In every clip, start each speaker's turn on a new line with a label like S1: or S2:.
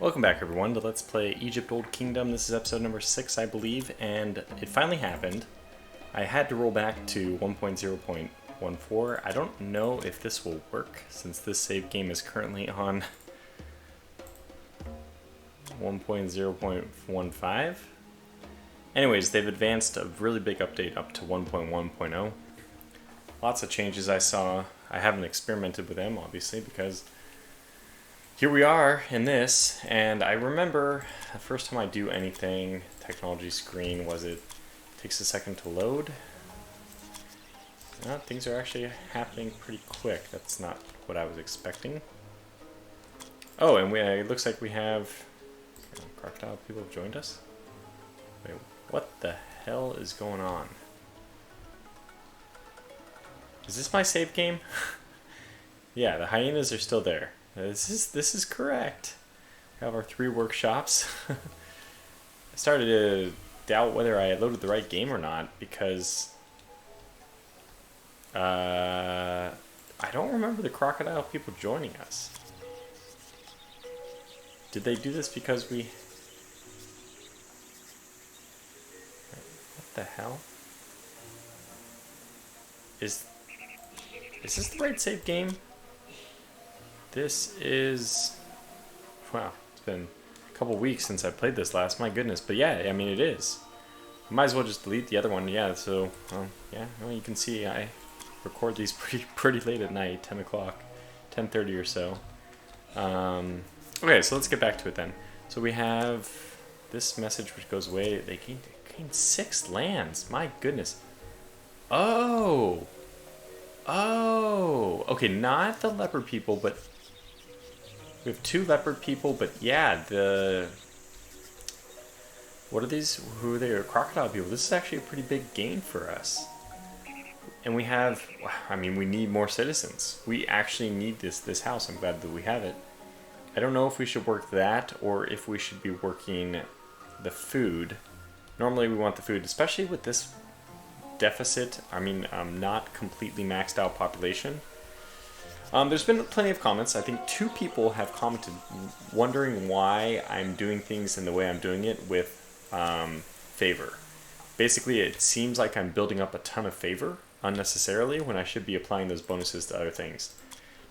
S1: Welcome back everyone to Let's Play Egypt Old Kingdom. This is episode number 6 I believe, and it finally happened. I had to roll back to 1.0.14. I don't know if this will work since this save game is currently on 1.0.15. Anyways, they've advanced a really big update up to 1.1.0. Lots of changes I saw. I haven't experimented with them obviously because here we are in this, and I remember the first time I do anything, technology screen, takes a second to load. Things are actually happening pretty quick. That's not what I was expecting. Oh, and it looks like we have crocodile people have joined us. Wait, what the hell is going on? Is this my save game? Yeah, the hyenas are still there. This is correct. We have our 3 workshops. I started to doubt whether I loaded the right game or not because I don't remember the crocodile people joining us. Did they do this because we... What the hell? Is this the right save game? This is... Wow, it's been a couple weeks since I played this last, my goodness. But yeah, I mean it is. I might as well just delete the other one, yeah, so... yeah, well, you can see I record these pretty late at night, 10 o'clock, 10:30 or so. Okay, so let's get back to it then. So we have this message which goes away. They gained 6 lands, my goodness. Oh! Okay, not the leopard people, but... We have 2 leopard people, but yeah, what are these? Who are they? Crocodile people. This is actually a pretty big gain for us. And we have, I mean, we need more citizens. We actually need this house. I'm glad that we have it. I don't know if we should work that or if we should be working the food. Normally we want the food, especially with this deficit. I mean, not completely maxed out population. There's been plenty of comments. I think 2 people have commented wondering why I'm doing things in the way I'm doing it with favor. Basically, it seems like I'm building up a ton of favor unnecessarily when I should be applying those bonuses to other things.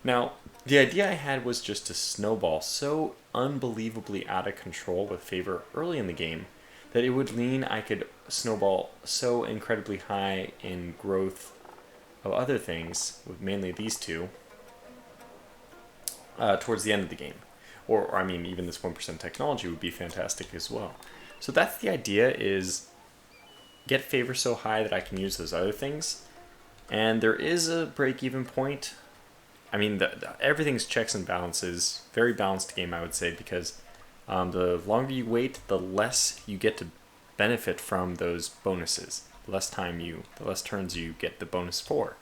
S1: Now, the idea I had was just to snowball so unbelievably out of control with favor early in the game that it would mean I could snowball so incredibly high in growth of other things, with mainly these 2, towards the end of the game. Or I mean, even this 1% technology would be fantastic as well. So that's the idea, is get favor so high that I can use those other things. And there is a break-even point. I mean, everything's checks and balances. Very balanced game, I would say, because the longer you wait, the less you get to benefit from those bonuses. The less turns you get the bonus for.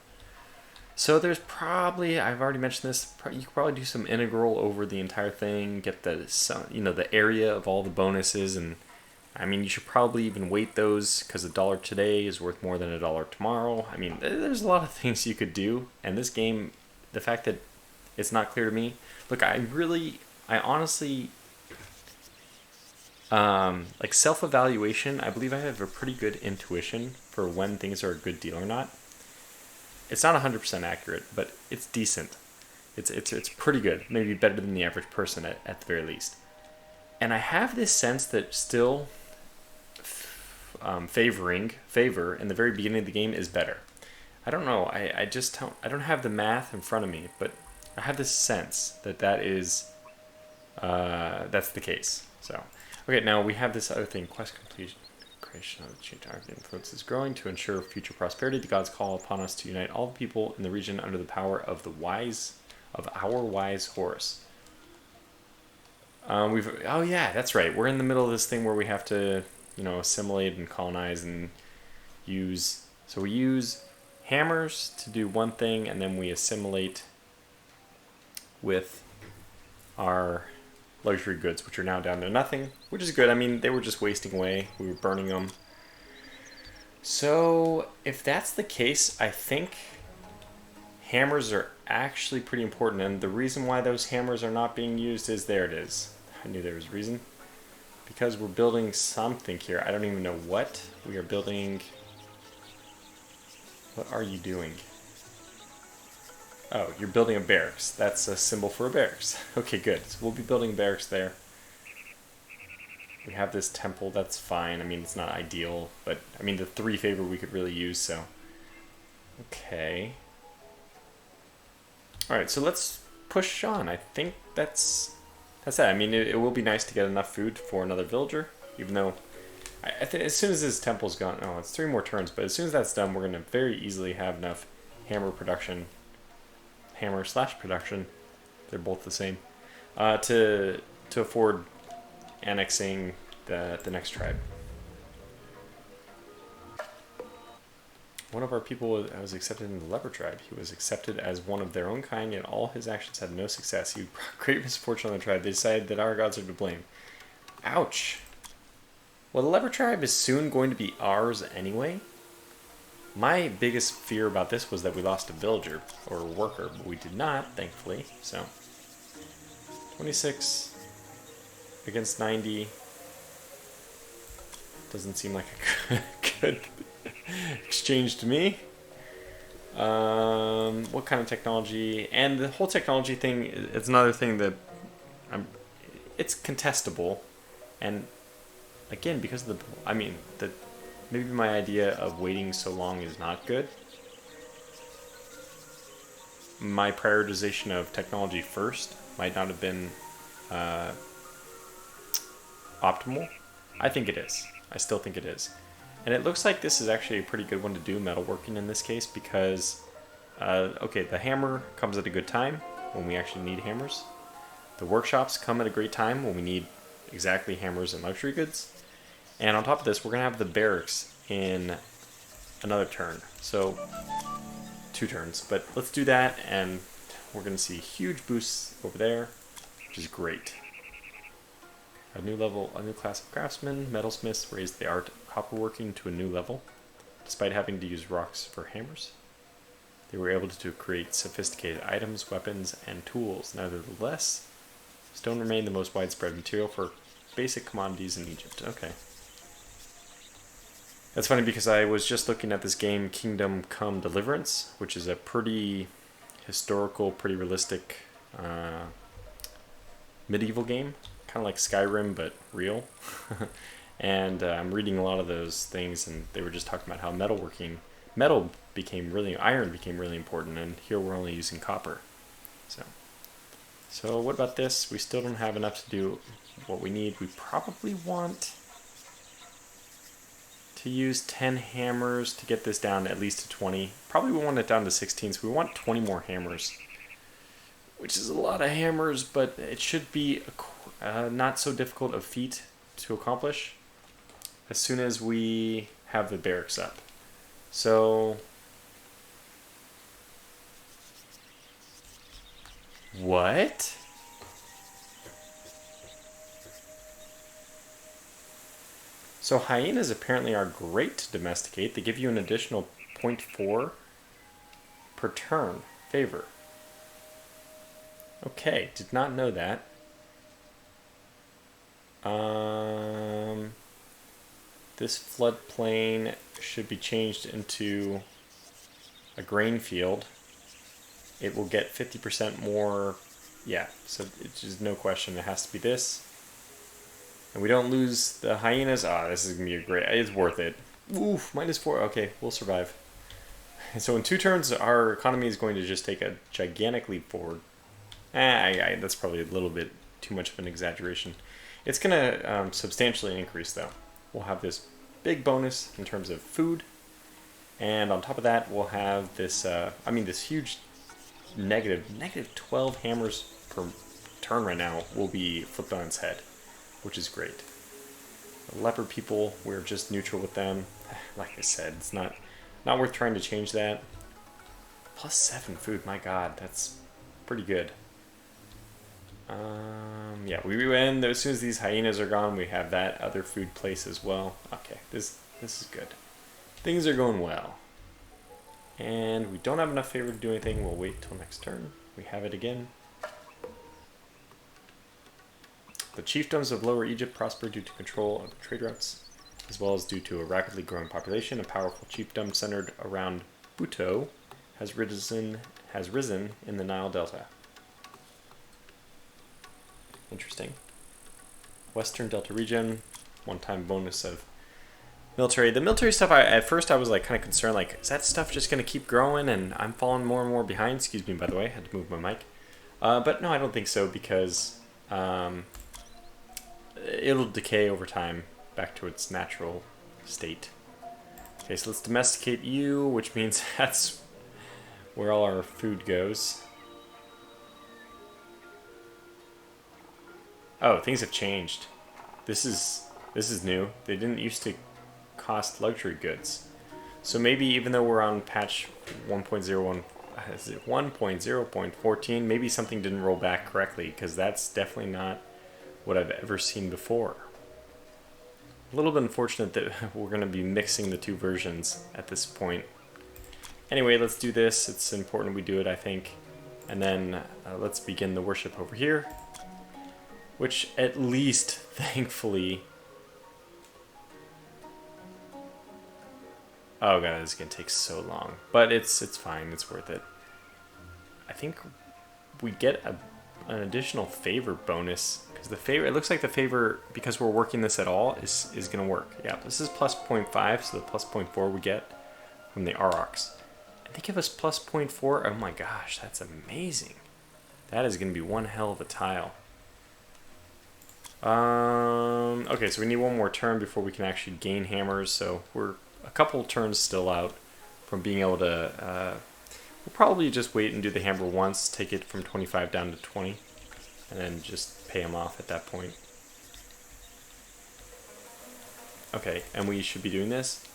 S1: So there's probably, I've already mentioned this, you could probably do some integral over the entire thing, get the area of all the bonuses, and I mean, you should probably even weight those because $1 today is worth more than $1 tomorrow. I mean, there's a lot of things you could do, and this game, the fact that it's not clear to me, look, I honestly, like self-evaluation, I believe I have a pretty good intuition for when things are a good deal or not. It's not 100% accurate, but it's decent. It's pretty good. Maybe better than the average person at the very least. And I have this sense that still favor in the very beginning of the game is better. I don't know. I don't have the math in front of me, but I have this sense that is that's the case. So okay, now we have this other thing: quest completion. Of the change our influence is growing to ensure future prosperity. The gods call upon us to unite all the people in the region under the power of our wise Horus. Oh yeah, that's right. We're in the middle of this thing where we have to, assimilate and colonize and use. So we use hammers to do one thing, and then we assimilate with our luxury goods, which are now down to nothing, which is good. I mean, they were just wasting away. We were burning them. So if that's the case, I think hammers are actually pretty important, and the reason why those hammers are not being used is, there it is. I knew there was a reason. Because we're building something here. I don't even know what. We are building... What are you doing? Oh, you're building a barracks. That's a symbol for a barracks. Okay, good. So we'll be building barracks there. We have this temple. That's fine. I mean, it's not ideal, but I mean, the 3 favor we could really use, so... Okay. Alright, so let's push on. I think that's it. I mean, it will be nice to get enough food for another villager, even though I think as soon as this temple's gone, oh, it's 3 more turns, but as soon as that's done, we're going to very easily have enough hammer production, hammer/production, they're both the same, to afford annexing the next tribe. One of our people was accepted in the leper tribe. He was accepted as one of their own kind, yet all his actions had no success. He brought great misfortune on the tribe. They decided that our gods are to blame. Ouch. Well, the leper tribe is soon going to be ours anyway. My biggest fear about this was that we lost a villager or a worker, but we did not, thankfully. So, 26 against 90 doesn't seem like a good exchange to me. What kind of technology? And the whole technology thing is another thing that it's contestable, and again, because of maybe my idea of waiting so long is not good. My prioritization of technology first might not have been optimal. I think it is. I still think it is. And it looks like this is actually a pretty good one to do metalworking in this case because, okay, the hammer comes at a good time when we actually need hammers. The workshops come at a great time when we need exactly hammers and luxury goods. And on top of this, we're going to have the barracks in another turn. So, 2 turns. But let's do that, and we're going to see huge boosts over there, which is great. A new class of craftsmen, metalsmiths raised the art of copperworking to a new level. Despite having to use rocks for hammers, they were able to create sophisticated items, weapons, and tools. Nevertheless, stone remained the most widespread material for basic commodities in Egypt. Okay. That's funny because I was just looking at this game, Kingdom Come Deliverance, which is a pretty historical, pretty realistic medieval game. Kind of like Skyrim, but real. And I'm reading a lot of those things, and they were just talking about how iron became really important, and here we're only using copper. So what about this? We still don't have enough to do what we need. We probably want to use 10 hammers to get this down at least to 20. Probably we want it down to 16, so we want 20 more hammers, which is a lot of hammers, but it should be not so difficult a feat to accomplish as soon as we have the barracks up. So, what? So hyenas apparently are great to domesticate. They give you an additional 0.4 per turn favor. Okay, did not know that. This floodplain should be changed into a grain field. It will get 50% more. Yeah, so it's just no question. It has to be this. And we don't lose the hyenas. Ah, this is going to be a great... It's worth it. Oof, -4. Okay, we'll survive. So in 2 turns, our economy is going to just take a gigantic leap forward. That's probably a little bit too much of an exaggeration. It's going to substantially increase, though. We'll have this big bonus in terms of food. And on top of that, we'll have this, this huge negative 12 hammers per turn right now will be flipped on its head, which is great. The leper people, we're just neutral with them. Like I said, it's not worth trying to change that. +7 food, my god, that's pretty good. Yeah, and as soon as these hyenas are gone, we have that other food place as well. Okay, this is good. Things are going well. And we don't have enough favor to do anything. We'll wait till next turn. We have it again. The chiefdoms of Lower Egypt prosper due to control of trade routes, as well as due to a rapidly growing population. A powerful chiefdom centered around Buto has risen in the Nile Delta. Interesting. Western Delta region, one-time bonus of military. The military stuff, at first I was like kind of concerned, like, is that stuff just going to keep growing and I'm falling more and more behind? Excuse me, by the way, I had to move my mic. But no, I don't think so, because it'll decay over time back to its natural state. Okay, so let's domesticate you, which means that's where all our food goes. Oh, things have changed. This is new. They didn't used to cost luxury goods. So maybe even though we're on patch 1.01, is it 1.0.14, maybe something didn't roll back correctly, because that's definitely not what I've ever seen before. A little bit unfortunate that we're going to be mixing the two versions at this point. Anyway, let's do this. It's important we do it, I think. And then let's begin the worship over here, which at least, thankfully... Oh god, this is going to take so long. But it's fine, it's worth it. I think we get an additional favor bonus, because the favor, it looks like the favor, because we're working this at all, is going to work. Yeah, this is plus 0.5, so the plus 0.4 we get from the aurochs. And they give us plus 0.4. Oh my gosh, that's amazing. That is going to be one hell of a tile. Okay, so we need one more turn before we can actually gain hammers, so we're a couple turns still out from being able to... we'll probably just wait and do the hammer once, take it from 25 down to 20, and then just pay them off at that point. Okay, and we should be doing this.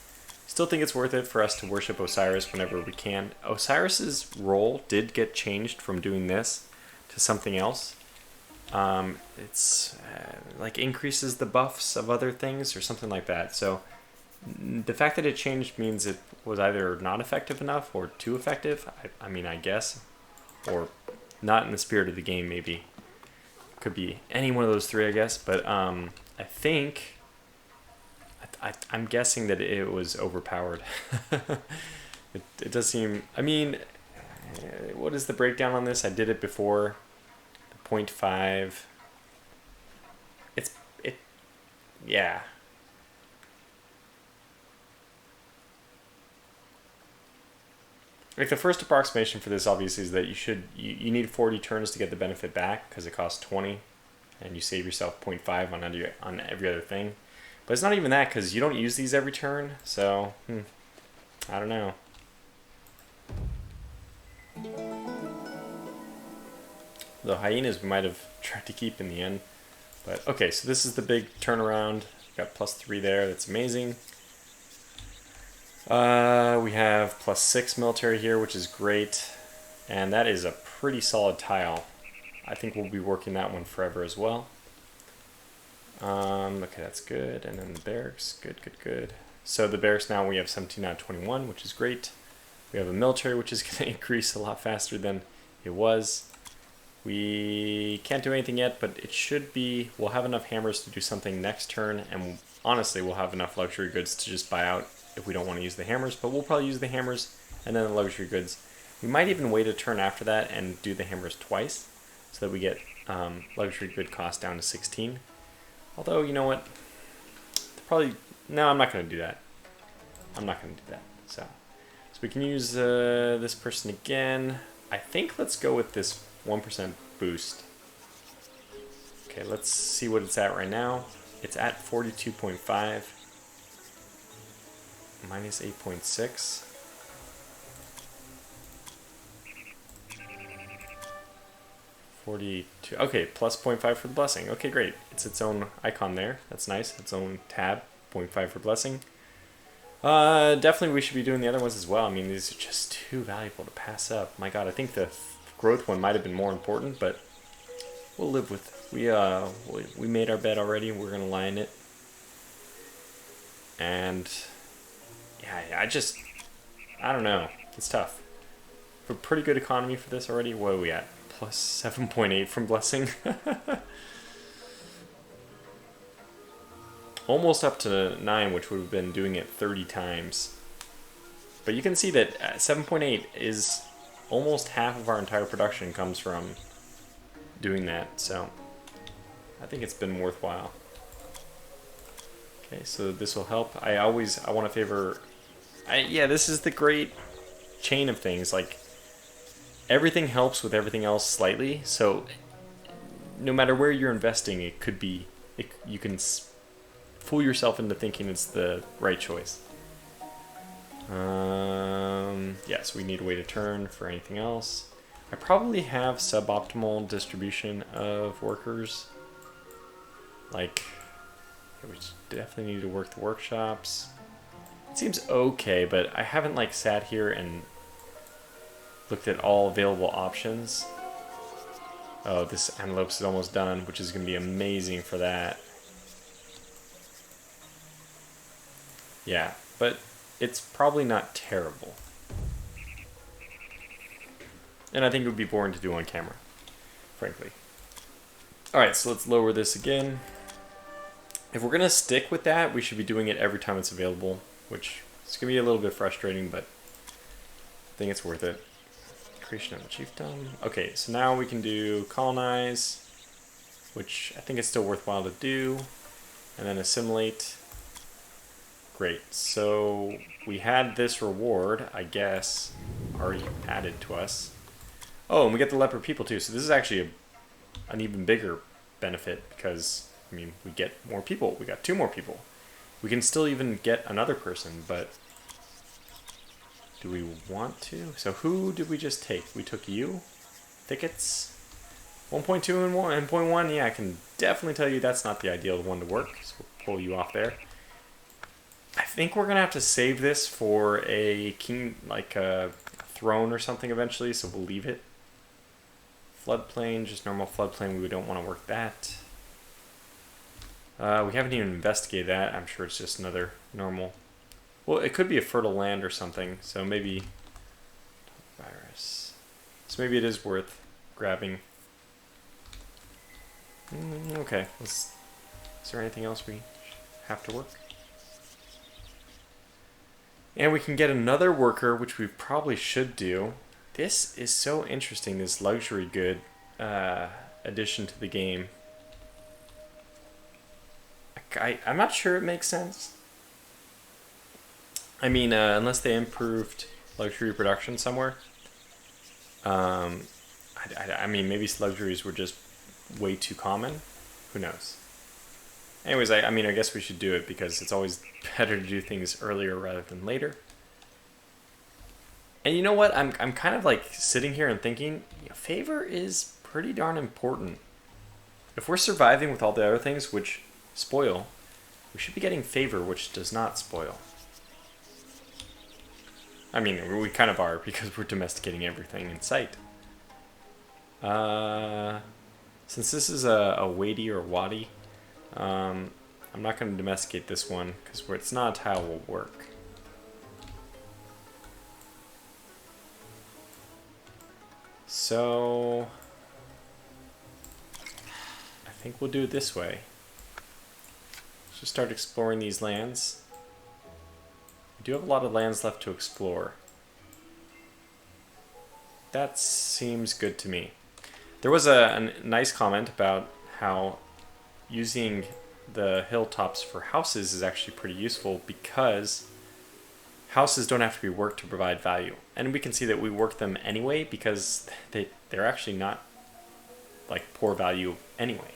S1: Still think it's worth it for us to worship Osiris whenever we can. Osiris's role did get changed from doing this to something else. It's like increases the buffs of other things or something like that. So the fact that it changed means it was either not effective enough or too effective. I mean, I guess. Or not in the spirit of the game, maybe. Could be any one of those three, I guess. But I think... I'm guessing that it was overpowered. It does seem... I mean, what is the breakdown on this? I did it before. 0.5. Yeah. Like the first approximation for this obviously is that you need 40 turns to get the benefit back, because it costs 20 and you save yourself 0.5 on every other thing. But it's not even that, because you don't use these every turn, so I don't know. The hyenas we might have tried to keep in the end. But okay, so this is the big turnaround. Got plus 3 there, that's amazing. We have plus 6 military here, which is great. And that is a pretty solid tile. I think we'll be working that one forever as well. Okay, that's good. And then the barracks, good. So the barracks now we have 17 out of 21, which is great. We have a military, which is going to increase a lot faster than it was. We can't do anything yet, but it should be, we'll have enough hammers to do something next turn, and honestly we'll have enough luxury goods to just buy out if we don't want to use the hammers, but we'll probably use the hammers and then the luxury goods. We might even wait a turn after that and do the hammers twice, so that we get luxury good cost down to 16. Although, you know what, no, I'm not going to do that. So we can use this person again. I think let's go with this 1% boost. Okay, let's see what it's at right now. It's at 42.5. Minus 8.6. Okay, plus 0.5 for the blessing. Okay, great. It's its own icon there. That's nice. Its own tab. 0.5 for blessing. Definitely we should be doing the other ones as well. I mean, these are just too valuable to pass up. My god, I think the growth one might have been more important, but we'll live with it. We made our bed already. We're going to lie in it. And yeah, I don't know. It's tough. For pretty good economy for this already. What are we at? Plus 7.8 from blessing. almost up to 9, which would have been doing it 30 times. But you can see that 7.8 is almost half of our entire production comes from doing that, so I think it's been worthwhile. Okay, so this will help. I want to favor... yeah, this is the great chain of things. Like, everything helps with everything else slightly, so no matter where you're investing, it could be... you can fool yourself into thinking it's the right choice. Yes, we need a way to turn for anything else. I probably have suboptimal distribution of workers. Like, we definitely need to work the workshops. It seems okay, but I haven't like sat here and looked at all available options. Oh, this antelopes is almost done, which is going to be amazing for that. Yeah, but it's probably not terrible. And I think it would be boring to do on camera, frankly. Alright, so let's lower this again. If we're going to stick with that, we should be doing it every time it's available, which is going to be a little bit frustrating, but I think it's worth it. Creation of a chiefdom. Okay, so now we can do colonize, which I think it's still worthwhile to do, and then assimilate. Great, so we had this reward, I guess, already added to us. Oh, and we get the leper people too, so this is actually an even bigger benefit because, I mean, we get more people. We got 2 more people. We can still even get another person, but do we want to? So who did we just take? We took you? Thickets? 1.2 and 1.1? Yeah, I can definitely tell you that's not the ideal one to work, so we'll pull you off there. I think we're going to have to save this for a king, like a throne or something eventually, so we'll leave it. Floodplain, just normal floodplain, we don't want to work that. We haven't even investigated that. I'm sure it's just another normal. Well, it could be a fertile land or something, so maybe virus. So maybe it is worth grabbing. Okay, is there anything else we have to work? And we can get another worker, which we probably should do. This is so interesting, this luxury good addition to the game. I'm not sure it makes sense. I mean, unless they improved luxury production somewhere. I mean, maybe luxuries were just way too common. Who knows? Anyways, I mean, I guess we should do it because it's always better to do things earlier rather than later. And you know what? I'm kind of like sitting here and thinking, favor is pretty darn important. If we're surviving with all the other things which spoil, we should be getting favor which does not spoil. I mean, we kind of are because we're domesticating everything in sight. Since this is a weighty or wadi, I'm not going to domesticate this one because it's not a tile will work. So I think we'll do it this way. Let's just start exploring these lands. We do have a lot of lands left to explore. That seems good to me. There was a nice comment about how using the hilltops for houses is actually pretty useful because houses don't have to be worked to provide value. And we can see that we work them anyway because they're actually not like poor value anyway.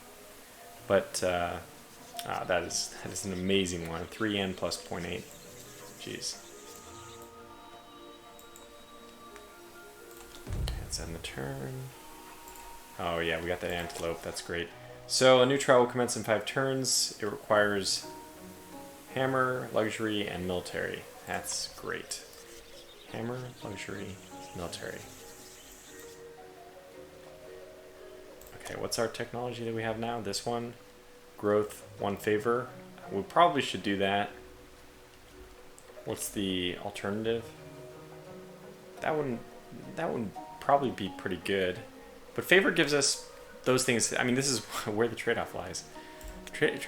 S1: But that is an amazing one. 3n plus 0.8. Jeez. Let's end the turn. Oh yeah, we got that antelope. That's great. So a new trial will commence in 5 turns. It requires hammer, luxury, and military. That's great. Hammer, luxury, military. Okay, what's our technology that we have now? This one. Growth, 1 favor. We probably should do that. What's the alternative? That one probably be pretty good. But favor gives us those things. I mean, this is where the trade-off lies. Favor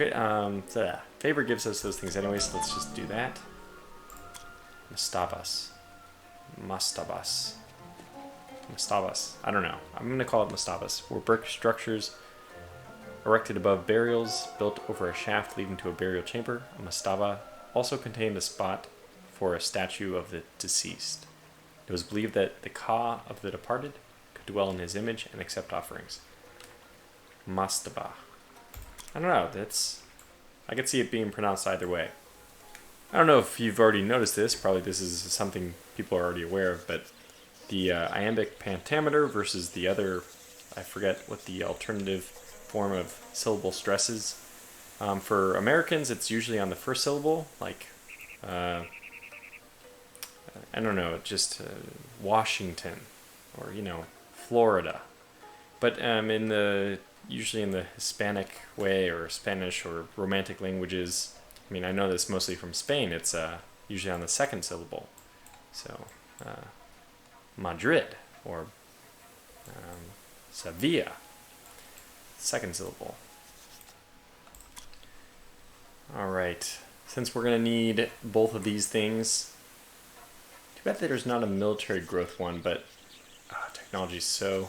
S1: Favor gives us those things anyway, so let's just do that. Mastabas. Mastabas. Mastabas. I don't know. I'm going to call it Mastabas. Were brick structures erected above burials, built over a shaft leading to a burial chamber. A mastaba also contained a spot for a statue of the deceased. It was believed that the Ka of the departed could dwell in his image and accept offerings. Mastaba. I don't know. I could see it being pronounced either way. I don't know if you've already noticed this. Probably this is something people are already aware of, but the iambic pentameter versus the other, I forget what the alternative form of syllable stress is. For Americans, it's usually on the first syllable, like, I don't know, just Washington, or, Florida. But usually in the Hispanic way, or Spanish, or Romantic languages, I mean, I know this mostly from Spain, it's usually on the second syllable. So, Madrid, or Sevilla, second syllable. Alright, since we're going to need both of these things, too bad that there's not a military growth one, but technology is so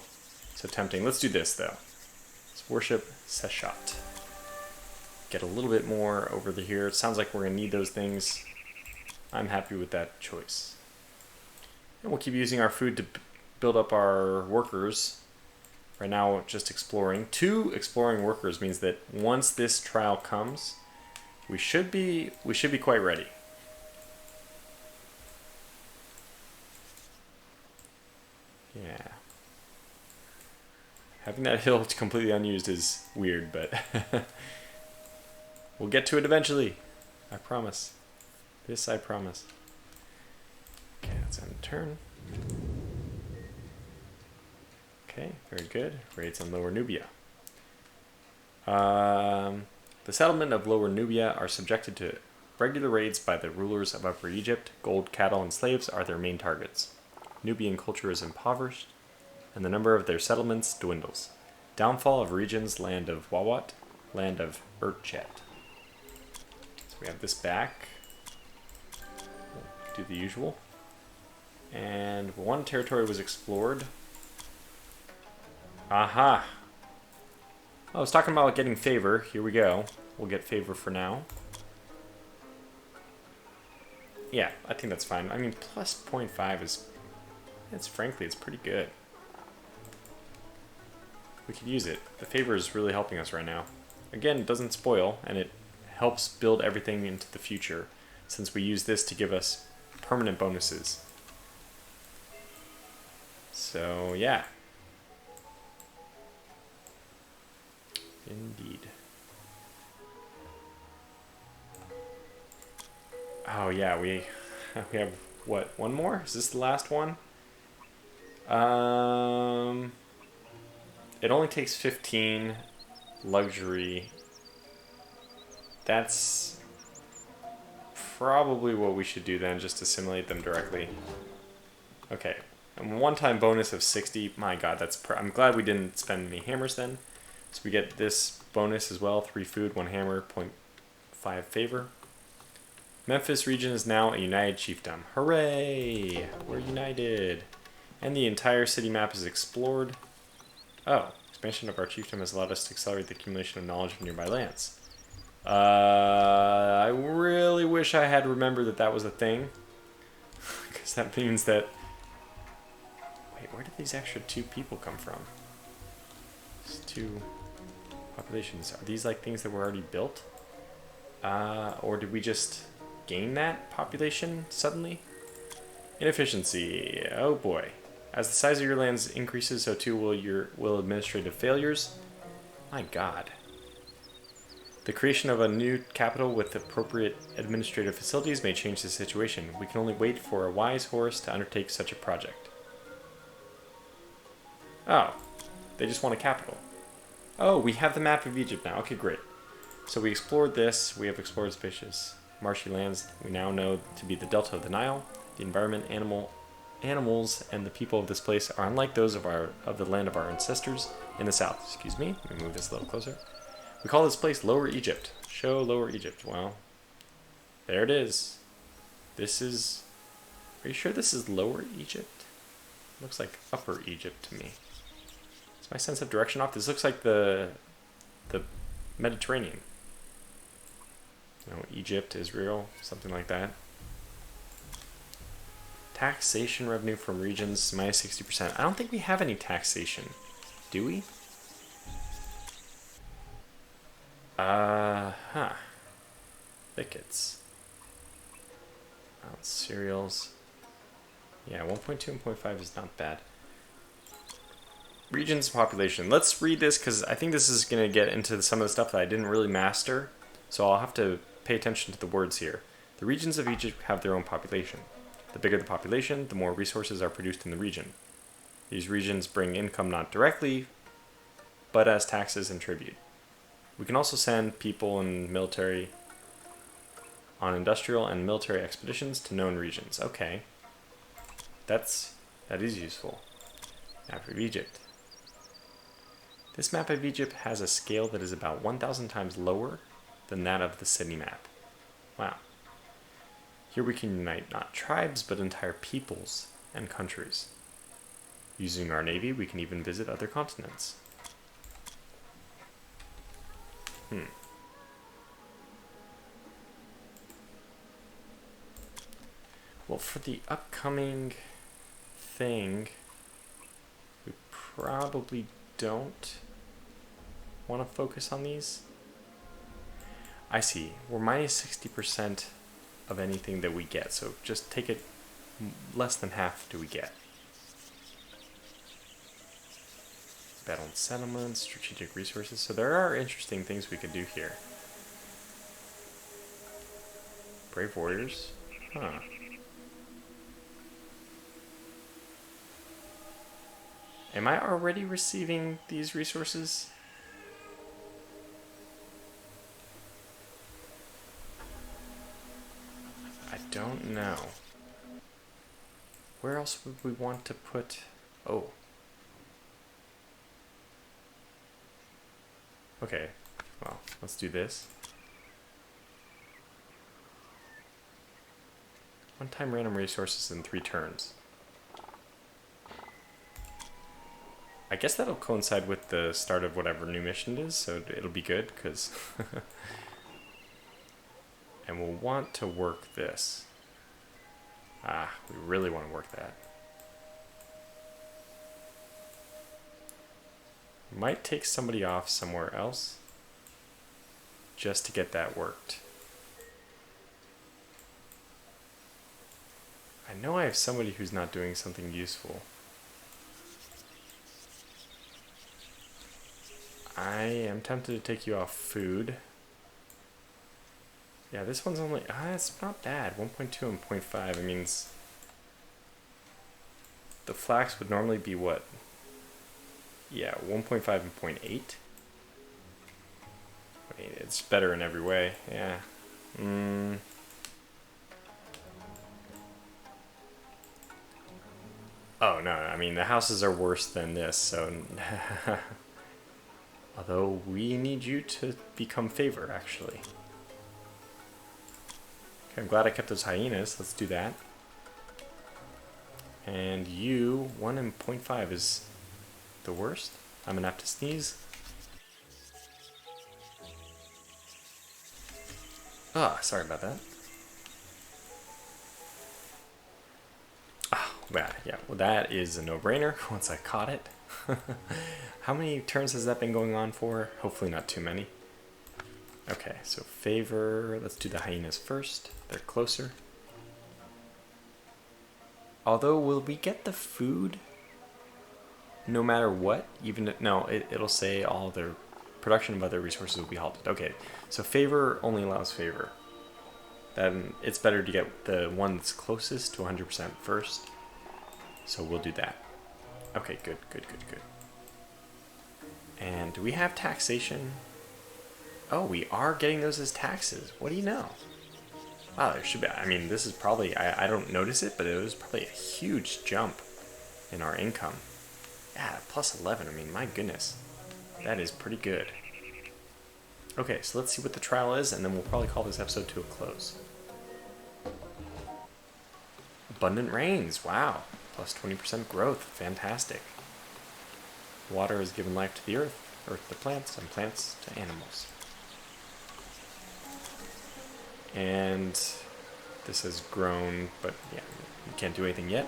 S1: tempting. Let's do this, though. Let's worship Seshat. Get a little bit more over here. It sounds like we're going to need those things. I'm happy with that choice. And we'll keep using our food to build up our workers. Right now, just exploring. 2 exploring workers means that once this trial comes, we should be quite ready. Yeah. Having that hill completely unused is weird, but we'll get to it eventually. I promise. This I promise. Okay, let's end turn. Okay, very good. Raids on Lower Nubia. The settlement of Lower Nubia are subjected to regular raids by the rulers of Upper Egypt. Gold, cattle, and slaves are their main targets. Nubian culture is impoverished, and the number of their settlements dwindles. Downfall of regions, land of Wawat, land of Urchet. So we have this back. We'll do the usual. And 1 territory was explored. Aha! I was talking about getting favor. Here we go. We'll get favor for now. Yeah, I think that's fine. I mean, plus 0.5 is... frankly, it's pretty good. We could use it. The favor is really helping us right now. Again, it doesn't spoil, and it helps build everything into the future, since we use this to give us permanent bonuses. So, yeah. Indeed. Oh yeah, we have what, 1 more? Is this the last one? It only takes 15 luxury. That's probably what we should do then, just assimilate them directly. Okay, and 1-time bonus of 60. My god, I'm glad we didn't spend any hammers then. So we get this bonus as well, 3 food, 1 hammer, 0.5 favor. Memphis region is now a united chiefdom. Hooray! We're united. And the entire city map is explored. Oh, expansion of our chiefdom has allowed us to accelerate the accumulation of knowledge of nearby lands. I really wish I had remembered that was a thing. Because that means that... Wait, where did these extra 2 people come from? These 2 populations. Are these like things that were already built? Or did we just gain that population suddenly? Inefficiency. Oh boy. As the size of your lands increases, so too will administrative failures. My god. The creation of a new capital with appropriate administrative facilities may change the situation. We can only wait for a wise Horus to undertake such a project. Oh. They just want a capital. Oh, we have the map of Egypt now. Okay, great. So we explored this. We have explored spacious marshy lands. We now know to be the delta of the Nile. The environment, animals, and the people of this place are unlike those of the land of our ancestors in the south. Excuse me. Let me move this a little closer. We call this place Lower Egypt. Show Lower Egypt. Well, there it is. This is... Are you sure this is Lower Egypt? Looks like Upper Egypt to me. Is my sense of direction off? This looks like the Mediterranean. You know, Egypt, Israel, something like that. Taxation revenue from regions, minus 60%. I don't think we have any taxation. Do we? Thickets. Cereals. Yeah, 1.2 and 0.5 is not bad. Regions population. Let's read this because I think this is going to get into some of the stuff that I didn't really master. So I'll have to pay attention to the words here. The regions of Egypt have their own population. The bigger the population, the more resources are produced in the region. These regions bring income not directly, but as taxes and tribute. We can also send people and military on industrial and military expeditions to known regions. Okay. That is useful. Map of Egypt. This map of Egypt has a scale that is about 1,000 times lower than that of the city map. Wow. Here we can unite not tribes, but entire peoples and countries. Using our navy, we can even visit other continents. Well, for the upcoming thing, we probably don't want to focus on these. I see. We're minus 60% of anything that we get, so just take it less than half do we get. Battle and settlements, strategic resources. So there are interesting things we could do here. Brave warriors. Huh. Am I already receiving these resources? I don't know. Where else would we want to put... Oh. Okay, well, let's do this. One-time random resources in 3 turns. I guess that'll coincide with the start of whatever new mission it is, so it'll be good, because... And we'll want to work this. We really want to work that. Might take somebody off somewhere else just to get that worked. I know I have somebody who's not doing something useful. I am tempted to take you off food. Yeah, this one's only... it's not bad. 1.2 and 0.5. I mean, the flax would normally be what? Yeah, 1.5 and 0.8. I mean, it's better in every way. Yeah. Oh, no. I mean, the houses are worse than this, so... Although, we need you to become favor, actually. Okay, I'm glad I kept those hyenas. Let's do that. And you, 1 and 0.5 is the worst. I'm gonna have to sneeze. Sorry about that. Yeah, well that is a no-brainer once I caught it. How many turns has that been going on for? Hopefully not too many. Okay, so favor, let's do the hyenas first. They're closer. Although, will we get the food no matter what? Even if, no, it'll say all their production of other resources will be halted. Okay, so favor only allows favor. Then it's better to get the one that's closest to 100% first. So we'll do that. Okay, good. And do we have taxation? Oh, we are getting those as taxes. What do you know? Wow, there should be... I mean, this is probably... I don't notice it, but it was probably a huge jump in our income. Yeah, plus 11. I mean, my goodness. That is pretty good. Okay, so let's see what the trial is, and then we'll probably call this episode to a close. Abundant rains, wow. Plus 20% growth, fantastic. Water has given life to the earth to plants, and plants to animals. And this has grown, but yeah, we can't do anything yet.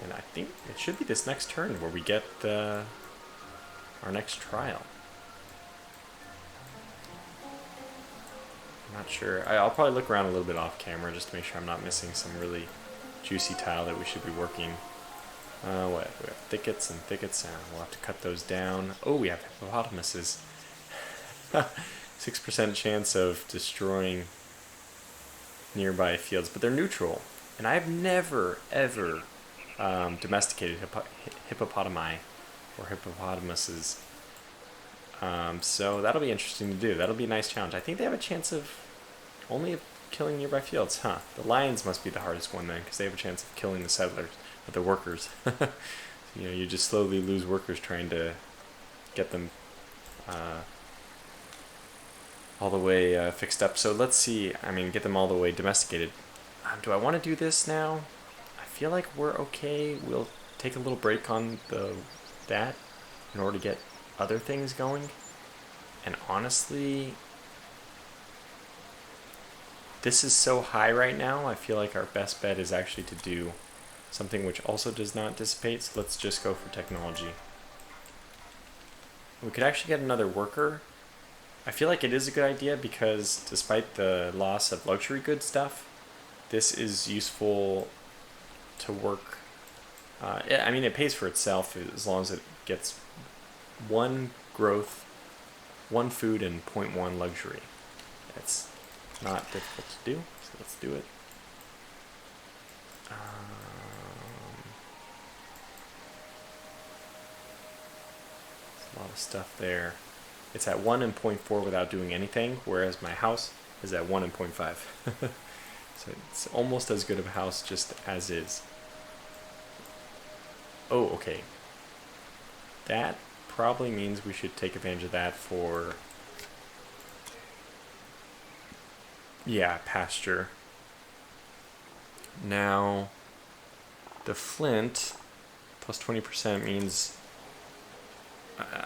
S1: And I think it should be this next turn where we get our next trial. I'm not sure. I'll probably look around a little bit off camera just to make sure I'm not missing some really juicy tile that we should be working. What? We have thickets and thickets, and we'll have to cut those down. Oh, we have hippopotamuses. 6% chance of destroying nearby fields, but they're neutral. And I've never, ever domesticated hippopotami or hippopotamuses. So that'll be interesting to do. That'll be a nice challenge. I think they have a chance of only killing nearby fields, huh? The lions must be the hardest one then, because they have a chance of killing the settlers, or the workers. You just slowly lose workers trying to get them all the way fixed up. So let's see, get them all the way domesticated. Do I want to do this now? I feel like we're okay. We'll take a little break on that in order to get other things going. And honestly, this is so high right now, I feel like our best bet is actually to do something which also does not dissipate, so let's just go for technology. We could actually get another worker. I feel like it is a good idea because despite the loss of luxury good stuff, this is useful to work. It pays for itself as long as it gets 1 growth, 1 food, and 0.1 luxury. That's not difficult to do, so let's do it. There's a lot of stuff there. It's at 1 and 0.4 without doing anything, whereas my house is at 1 and 0.5. So it's almost as good of a house just as is. Oh, okay. That probably means we should take advantage of that for, pasture. Now, the flint plus 20% means,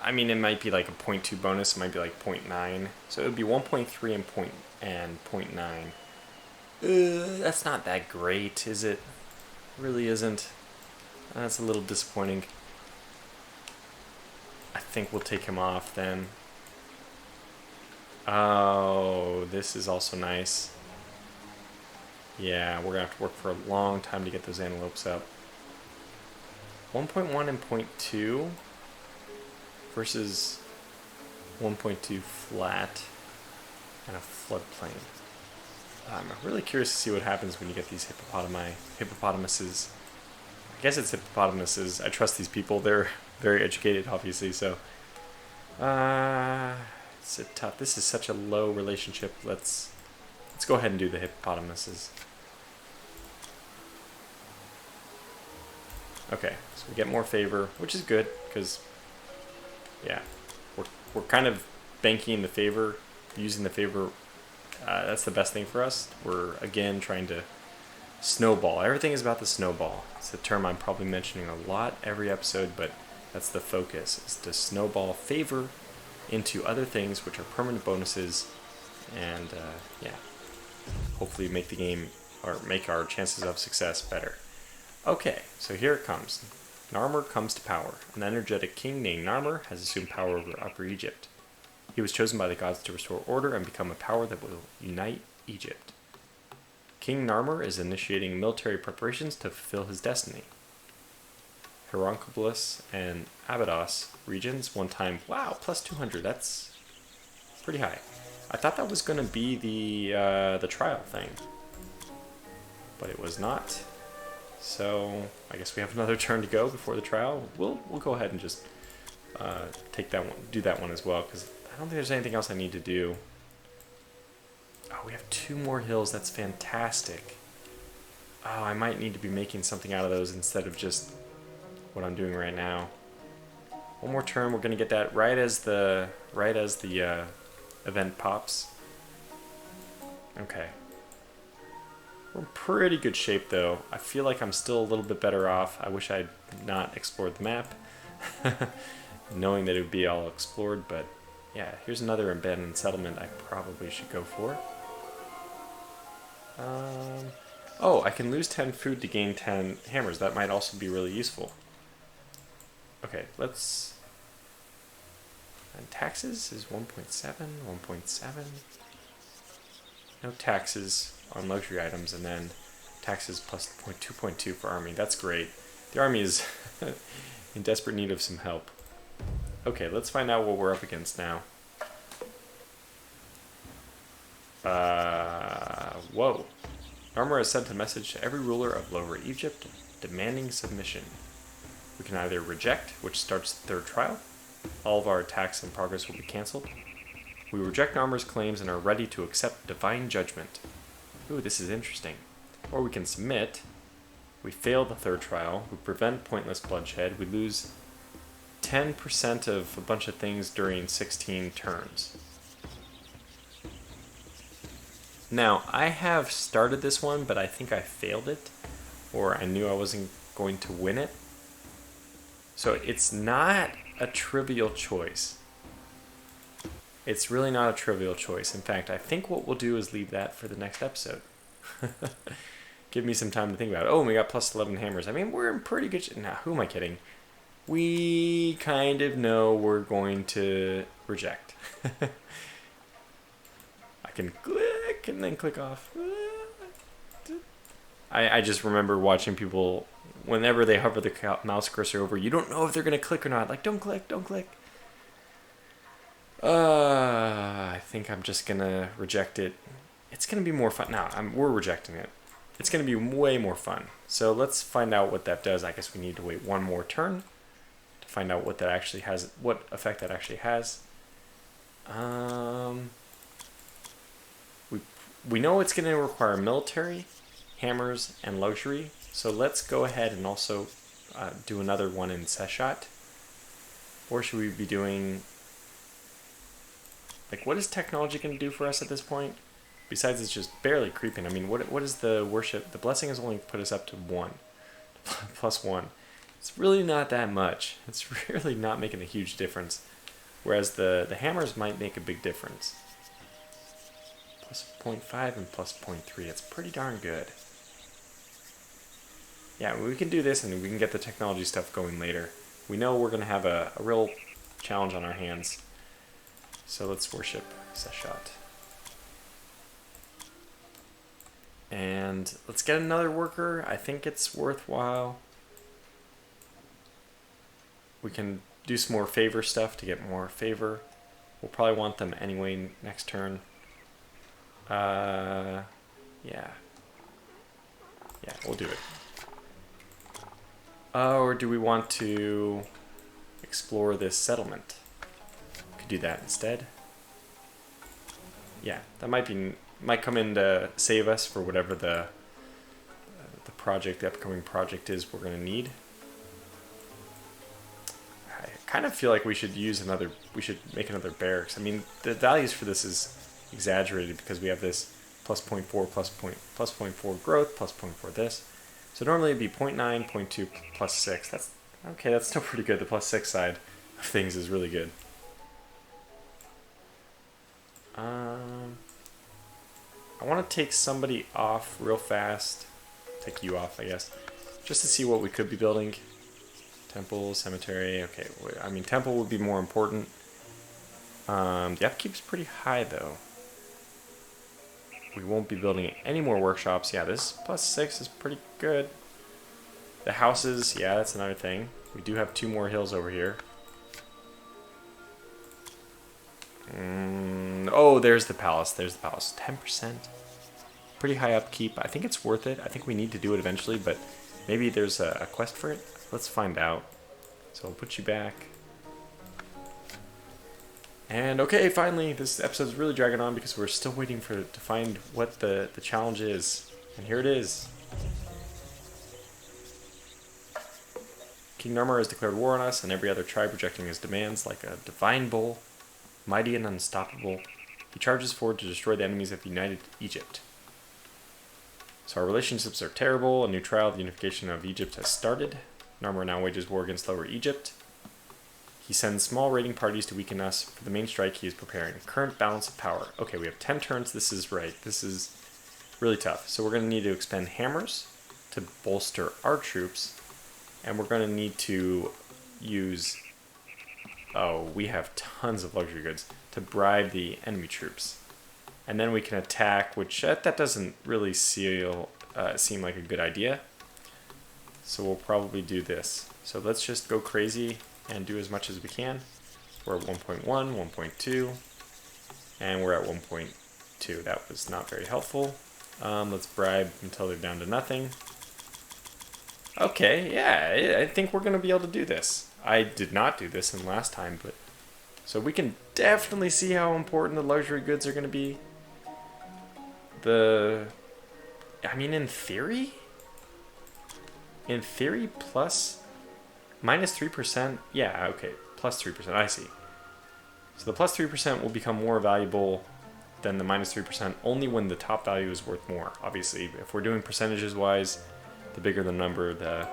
S1: it might be like a 0.2 bonus, it might be like 0.9. So it would be 1.3 and 0.9. That's not that great, is it? Really isn't. That's a little disappointing. I think we'll take him off then. Oh, this is also nice. Yeah, we're going to have to work for a long time to get those antelopes up. 1.1 and 0.2 versus 1.2 flat and a floodplain. I'm really curious to see what happens when you get these hippopotamuses. I guess it's hippopotamuses. I trust these people. They're very educated, obviously, so it's a tough. This is such a low relationship. Let's go ahead and do the hippopotamuses. Okay, so we get more favor, which is good because we're kind of banking the favor, using the favor. That's the best thing for us. We're again trying to snowball. Everything is about the snowball. It's a term I'm probably mentioning a lot every episode, but that's the focus, is to snowball favor into other things which are permanent bonuses, and hopefully make the game, or make our chances of success better. Okay, so here it comes. Narmer comes to power. An energetic king named Narmer has assumed power over Upper Egypt. He was chosen by the gods to restore order and become a power that will unite Egypt. King Narmer is initiating military preparations to fulfill his destiny. Heroncopolis and Abydos regions one time. Wow, plus 200. That's pretty high. I thought that was going to be the trial thing, but it was not. So I guess we have another turn to go before the trial. We'll go ahead and just take that one, do that one as well, because I don't think there's anything else I need to do. Oh, we have 2 more hills. That's fantastic. Oh, I might need to be making something out of those instead of just what I'm doing right now. One more turn. We're gonna get that right as the event pops. Okay. We're in pretty good shape, though. I feel like I'm still a little bit better off. I wish I'd not explored the map, knowing that it would be all explored, but yeah, here's another abandoned settlement I probably should go for. Oh, I can lose 10 food to gain 10 hammers. That might also be really useful. Okay, let's... And taxes is 1.7, 1.7. No taxes on luxury items, and then taxes plus 2.2 for army. That's great. The army is in desperate need of some help. Okay, let's find out what we're up against now. Whoa. Armor has sent a message to every ruler of Lower Egypt demanding submission. We can either reject, which starts the third trial. All of our attacks in progress will be cancelled. We reject Armor's claims and are ready to accept divine judgment. Ooh, this is interesting. Or we can submit. We fail the third trial. We prevent pointless bloodshed. We lose 10% of a bunch of things during 16 turns. Now, I have started this one, but I think I failed it, or I knew I wasn't going to win it. So it's not a trivial choice. It's really not a trivial choice. In fact, I think what we'll do is leave that for the next episode. Give me some time to think about it. Oh, we got plus 11 hammers. I mean, we're in pretty good shape. Nah, who am I kidding? We kind of know we're going to reject. I can click and then click off. I just remember watching people, whenever they hover the mouse cursor over, you don't know if they're going to click or not. Like, don't click, don't click. I think I'm just going to reject it. It's going to be more fun. No, we're rejecting it. It's going to be way more fun. So let's find out what that does. I guess we need to wait one more turn to find out what that actually has, what effect that actually has. We know it's going to require military, hammers, and luxury. So let's go ahead and also do another one in Seshat. Or should we be doing... Like, what is technology going to do for us at this point? Besides, it's just barely creeping. I mean, what is the worship? The blessing has only put us up to 1. Plus 1. It's really not that much. It's really not making a huge difference. Whereas the hammers might make a big difference. Plus 0.5 and plus 0.3. It's pretty darn good. Yeah, we can do this and we can get the technology stuff going later. We know we're going to have a real challenge on our hands. So let's worship Seshat. And let's get another worker. I think it's worthwhile. We can do some more favor stuff to get more favor. We'll probably want them anyway next turn. Yeah. Yeah, we'll do it. Or do we want to explore this settlement? Could do that instead. Yeah, that might come in to save us for whatever the upcoming project is we're going to need. I kind of feel like we should make another barracks. I mean, the values for this is exaggerated because we have this plus 0.4, plus 0.4 growth, plus 0.4 this. So normally it'd be 0.9, 0.2, plus 6. That's still pretty good. The plus 6 side of things is really good. I want to take somebody off real fast. Take you off, I guess. Just to see what we could be building. Temple, cemetery. Okay, I mean, temple would be more important. The upkeep's pretty high, though. We won't be building any more workshops. Yeah, this plus 6 is pretty good. The houses, yeah, that's another thing. We do have 2 more hills over here. Oh, there's the palace. There's the palace. 10%. Pretty high upkeep. I think it's worth it. I think we need to do it eventually, but maybe there's a quest for it. Let's find out. So I'll put you back. And okay, finally, this episode's really dragging on because we're still waiting to find what the challenge is. And here it is. King Narmer has declared war on us and every other tribe rejecting his demands like a divine bull, mighty and unstoppable, He charges forward to destroy the enemies of united Egypt. So our relationships are terrible. A new trial of the unification of Egypt has started. Narmer now wages war against Lower Egypt. He sends small raiding parties to weaken us. For the main strike, he is preparing. Current balance of power. Okay, we have 10 turns. This is right. This is really tough. So we're going to need to expend hammers to bolster our troops. And we're going to need to use... Oh, we have tons of luxury goods to bribe the enemy troops. And then we can attack, which that doesn't really seem like a good idea. So we'll probably do this. So let's just go crazy and do as much as we can. We're at 1.1, 1.2, and we're at 1.2. That was not very helpful. Let's bribe until they're down to nothing. Okay, yeah, I think we're going to be able to do this. I did not do this in last time, but... So we can definitely see how important the luxury goods are going to be. I mean, in theory, plus minus 3%. Yeah, okay, plus 3%. I see. So the plus 3% will become more valuable than the minus 3% only when the top value is worth more. Obviously, if we're doing percentages wise, the bigger the number, the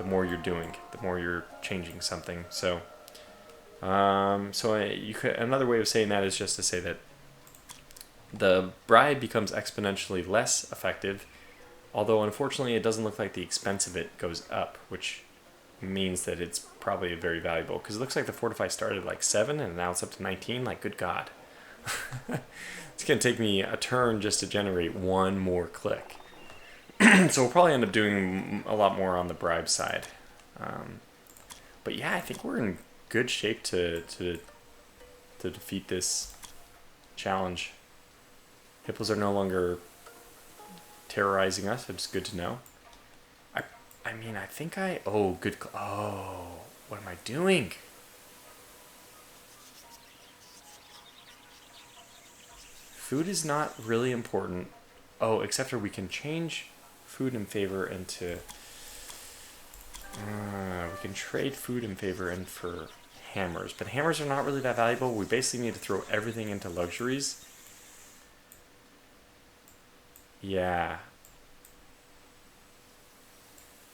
S1: more you're doing, the more you're changing something. So, another way of saying that is just to say that the bribe becomes exponentially less effective, although unfortunately it doesn't look like the expense of it goes up, which means that it's probably very valuable, because it looks like the fortify started at like 7 and now it's up to 19. Like, good God. It's going to take me a turn just to generate one more click. So we'll probably end up doing a lot more on the bribe side. But yeah, I think we're in good shape to defeat this challenge. Hippos are no longer terrorizing us, which is good to know. I mean, I think oh, good. Oh, what am I doing? Food is not really important. Oh, except for we can change food in favor into... we can trade food in favor in for hammers. But hammers are not really that valuable. We basically need to throw everything into luxuries. Yeah.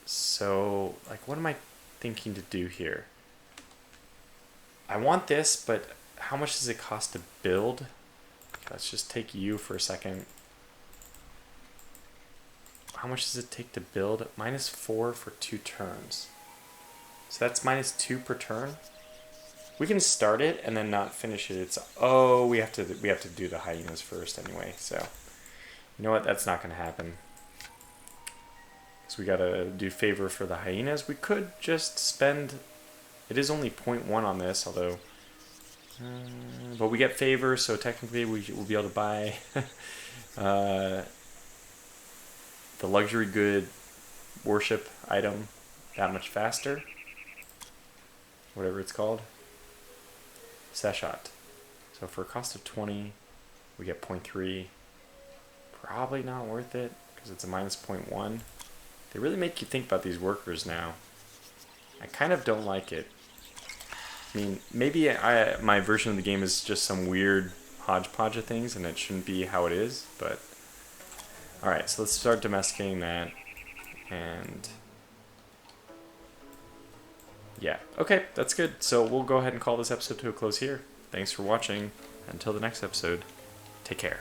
S1: So, like, what am I thinking to do here? I want this, but how much does it cost to build? Let's just take you for a second. How much does it take to build? -4 for 2 turns. So that's -2 per turn. We can start it and then not finish it. It's we have to do the hyenas first anyway. So you know what? That's not going to happen. So we got to do favor for the hyenas. We could just spend. It is only 0.1 on this, although. But we get favor, so technically we'll be able to buy the luxury good worship item that much faster. Whatever it's called. Seshat. So for a cost of 20, we get 0.3. Probably not worth it, because it's a -0.1. They really make you think about these workers now. I kind of don't like it. I mean, maybe my version of the game is just some weird hodgepodge of things, and it shouldn't be how it is, but... Alright, so let's start domesticating that, and... Yeah, okay, that's good. So we'll go ahead and call this episode to a close here. Thanks for watching. Until the next episode, take care.